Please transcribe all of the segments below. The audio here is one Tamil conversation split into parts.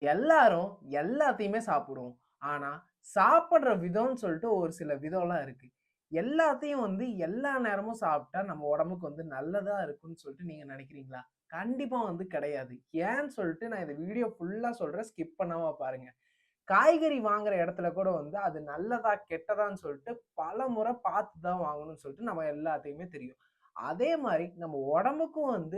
எல்லாரும் எல்லாத்தையுமே சாப்பிடுவோம். ஆனா, சாப்பிடுற விதம்ன்னு சொல்லிட்டு ஒரு சில விதம்லாம் இருக்கு. எல்லாத்தையும் எல்லா நேரமும் சாப்பிட்டா நம்ம உடம்புக்கு நல்லதா இருக்கும்ன்னு சொல்லிட்டு நீங்க நினைக்கிறீங்களா? கண்டிப்பா கிடையாது. ஏன்னு சொல்லிட்டு நான் இந்த வீடியோ ஃபுல்லா சொல்றேன். ஸ்கிப் பண்ணாம பாருங்க. காய்கறி வாங்குற இடத்துல கூட அது நல்லதா, கெட்டதான்னு சொல்லிட்டு பலமுறை பார்த்து தான் வாங்கணும்னு சொல்லிட்டு நம்ம எல்லாத்தையுமே தெரியும். அதே மாரி நம்ம உடம்புக்கும்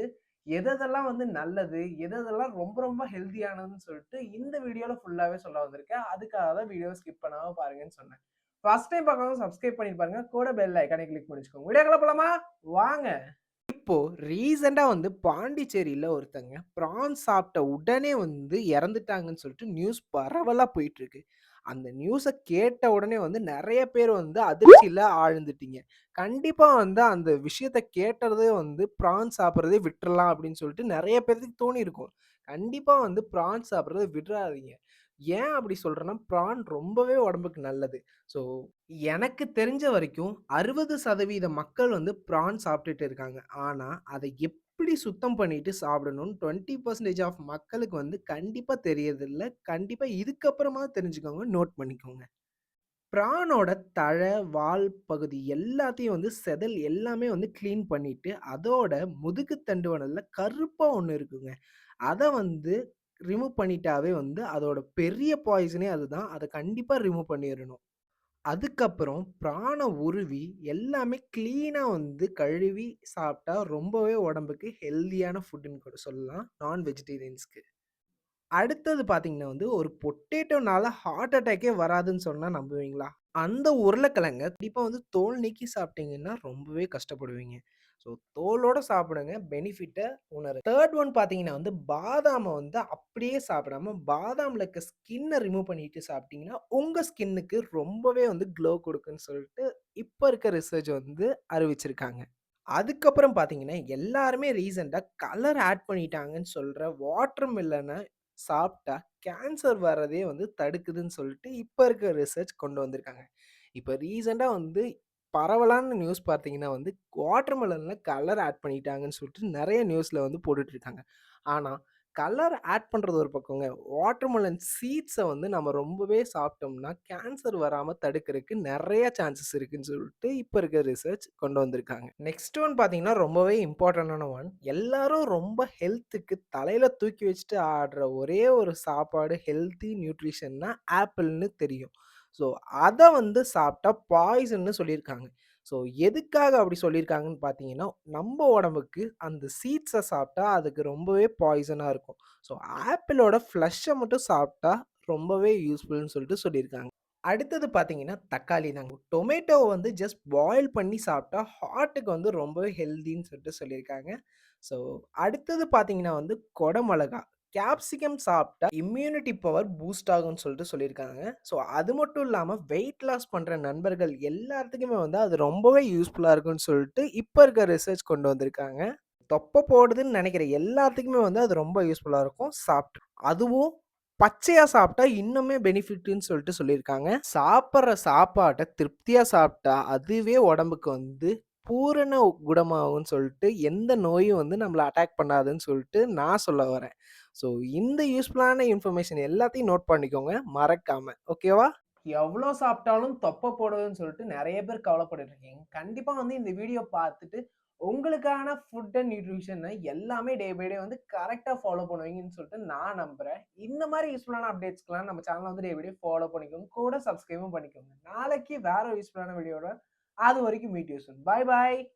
எதெல்லாம் நல்லது, எதெல்லாம் ரொம்ப ரொம்ப ஹெல்த்தியானதுன்னு சொல்லிட்டு இந்த வீடியோல ஃபுல்லாவே சொல்ல வந்திருக்கேன். அதுக்காக தான் வீடியோவ ஸ்கிப் பண்ணாம பாருங்கன்னு சொன்னேன். ஃபர்ஸ்ட் டைம் பார்க்குறவங்க சப்ஸ்கிரைப் பண்ணி பாருங்க. கூட பெல் ஐகானை கிளிக் பண்ணி வச்சுக்கோங்க. வீடியோக்குள்ள போலாமா? வாங்க. இப்போ ரீசென்ட்டா பாண்டிச்சேரியில ஒருத்தங்க பிரான்ஸ் சாப்பிட்ட உடனே இறந்துட்டாங்கன்னு சொல்லிட்டு நியூஸ் பரவலா போயிட்டுருக்கு. அந்த நியூஸ கேட்ட உடனே நெறைய பேர் அதிர்ச்சியில ஆழ்ந்துட்டீங்க. கண்டிப்பா அந்த விஷயத்த கேட்டதும் பிரான்ஸ் சாப்பிடுறதே விட்டுறலாம் அப்படின்னு சொல்லிட்டு நெறைய பேத்துக்கு தோணியிருக்கும். கண்டிப்பா பிரான்ஸ் சாப்பிடுறத விட்றாதீங்க. ஏன் அப்படி சொல்றேன்னா, பிரான் ரொம்பவே உடம்புக்கு நல்லது. ஸோ எனக்கு தெரிஞ்ச வரைக்கும் 60% மக்கள் பிரான் சாப்பிட்டுட்டு இருக்காங்க. ஆனா, அத எப்படி சுத்தம் பண்ணிட்டு சாப்பிடணும்னு 20% ஆஃப் மக்களுக்கு கண்டிப்பா தெரியறதில்ல. கண்டிப்பா இதுக்கப்புறமா தெரிஞ்சுக்கோங்க. நோட் பண்ணிக்கோங்க. பிரானோட தலை, வால் பகுதி எல்லாத்தையும் செதில் எல்லாமே கிளீன் பண்ணிட்டு, அதோட முதுகு தண்டுவடல்ல கருப்பா ஒண்ணு இருக்குங்க. அத ரிமூவ் பண்ணிட்டாவே அதோட பெரிய பாய்சனே அதுதான். அத கண்டிப்பா ரிமூவ் பண்ணிறணும். அதுக்கப்புறம் பிராண உருவி எல்லாமே கிளீனா கழுவி சாப்பிட்டா ரொம்பவே உடம்புக்கு ஹெல்தியான ஃபுட்ன்னு கூட சொல்லலாம். நான் வெஜிடேரியன்ஸ்க்கு. அடுத்தது பார்த்தீங்கன்னா ஒரு பொட்டேட்டோனால ஹார்ட் அட்டாக்கே வராதுன்னு சொன்னா நம்புவீங்களா? அந்த உருளைக்கிழங்க கண்டிப்பா தோல் நீக்கி சாப்பிட்டீங்கன்னா ரொம்பவே கஷ்டப்படுவீங்க. ஸோ தோலோட சாப்பிடுங்க. பெனிஃபிட்ட உணருங்க. 3 ஒன் பார்த்தீங்கன்னா பாதாம அப்படியே சாப்பிடாம, பாதாம்ல இருக்க ஸ்கின்ன ரிமூவ் பண்ணிட்டு சாப்பிட்டீங்கன்னா, உங்க ஸ்கின்னுக்கு ரொம்பவே க்ளோ குடுக்குன்னு சொல்லிட்டு இப்ப இருக்க ரிசர்ச் அறிவிச்சிருக்காங்க. அதுக்கப்புறம் பார்த்தீங்கன்னா, எல்லாருமே ரீசென்ட்டா கலர் ஆட் பண்ணிட்டாங்கன்னு சொல்ற வாட்டர் மெலன சாப்பிட்டா கேன்சர் வர்றதே தடுக்குதுன்னு சொல்லிட்டு இப்ப இருக்க ரிசர்ச் கொண்டு வந்திருக்காங்க. இப்ப ரீசென்ட்டா பரவலான நியூஸ் பார்த்தீங்கன்னா வாட்டர் மெலன்ல கலர் ஆட் பண்ணிட்டாங்கன்னு சொல்லிட்டு நெறைய நியூஸ்ல போட்டுட்டு இருக்காங்க. ஆனா, கலர் ஆட் பண்றது ஒரு பக்கங்க. வாட்டர்மெலன் சீட்ஸ நம்ம ரொம்பவே சாப்பிட்டோம்னா, கேன்சர் வராம தடுக்கிறதுக்கு நெறைய சான்சஸ் இருக்குன்னு சொல்லிட்டு இப்ப இருக்க ரிசர்ச் கொண்டு வந்திருக்காங்க. நெக்ஸ்ட் ஒன் பார்த்தீங்கன்னா, ரொம்பவே இம்பார்ட்டன்டான ஒன். எல்லாரும் ரொம்ப ஹெல்த்துக்கு தலையில தூக்கி வச்சுட்டு ஆடுற ஒரே ஒரு சாப்பாடு ஹெல்த்தி நியூட்ரிஷன்னா ஆப்பிள்ன்னு தெரியும். ஸோ, அத சாப்பிட்டா பாய்சன்னு சொல்லியிருக்காங்க. ஸோ, எதுக்காக அப்படி சொல்லியிருக்காங்கன்னு பார்த்தீங்கன்னா, நம்ப உடம்புக்கு அந்த சீட்ஸ சாப்பிட்டா அதுக்கு ரொம்பவே பாய்சனா இருக்கும். ஸோ, ஆப்பிளோட ஃப்ளஷ மட்டும் சாப்பிட்டா ரொம்பவே யூஸ்ஃபுல்ன்னு சொல்லிட்டு சொல்லியிருக்காங்க. அடுத்தது பார்த்தீங்கன்னா, தக்காளி தாங்க. டொமேட்டோவ ஜஸ்ட் பாயில் பண்ணி சாப்பிட்டா ஹார்ட்டுக்கு ரொம்பவே ஹெல்தின்னு சொல்லிட்டு சொல்லியிருக்காங்க. ஸோ, அடுத்தது பார்த்தீங்கன்னா கொடமிளகா. கேப்சிகம் சாப்பிட்டா இம்யூனிட்டி பவர் பூஸ்ட் ஆகும்ன்னு சொல்லிட்டு சொல்லியிருக்காங்க. ஸோ, அது மட்டும் இல்லாம வெயிட் லாஸ் பண்ற நண்பர்கள் எல்லாத்துக்குமே அது ரொம்பவே யூஸ்ஃபுல்லா இருக்கும்ன்னு சொல்லிட்டு இப்ப இருக்க ரிசர்ச் கொண்டு வந்திருக்காங்க. தொப்பை போடுதுன்னு நெனைக்கிற எல்லாத்துக்குமே அது ரொம்ப யூஸ்ஃபுல்லா இருக்கும். அதுவும் பச்சையா சாப்பிட்டா இன்னுமே பெனிஃபிட்ன்னு சொல்லிட்டு சொல்லியிருக்காங்க. சாப்பிடுற சாப்பாட்ட திருப்தியா சாப்பிட்டா, அதுவே உடம்புக்கு பூரண குணமாகும்ன்னு சொல்லிட்டு, எந்த நோயும் நம்மள அட்டாக் பண்ணாதுன்னு சொல்லிட்டு நான் சொல்ல வரேன். ஸோ இந்த யூஸ்ஃபுல்லான இன்ஃபர்மேஷன் எல்லாத்தையும் நோட் பண்ணிக்கோங்க. மறக்காம. ஓகேவா? எவ்வளோ சாப்பிட்டாலும் தொப்பை போடுதுன்னு சொல்லிட்டு நெறைய பேர் கவலைப்பட்டுட்டு இருக்கீங்க. கண்டிப்பா இந்த வீடியோ பார்த்துட்டு உங்களுக்கான ஃபுட் அண்ட் நியூட்ரிஷன எல்லாமே டே பை டே கரெக்ட்டா ஃபாலோ பண்ணுவீங்கன்னு சொல்லிட்டு நான் நம்புறேன். இந்த மாரி யூஸ்ஃபுல்லான அப்டேட்ஸ்க்குலாம் நம்ம சேனல டே பை டே ஃபாலோ பண்ணிக்கோங்க. கூட சப்ஸ்கிரைபும் பண்ணிக்கோங்க. நாளைக்கு வேற யூஸ்ஃபுல்லான வீடியோட அது வரைக்கும் meet you soon. Bye bye.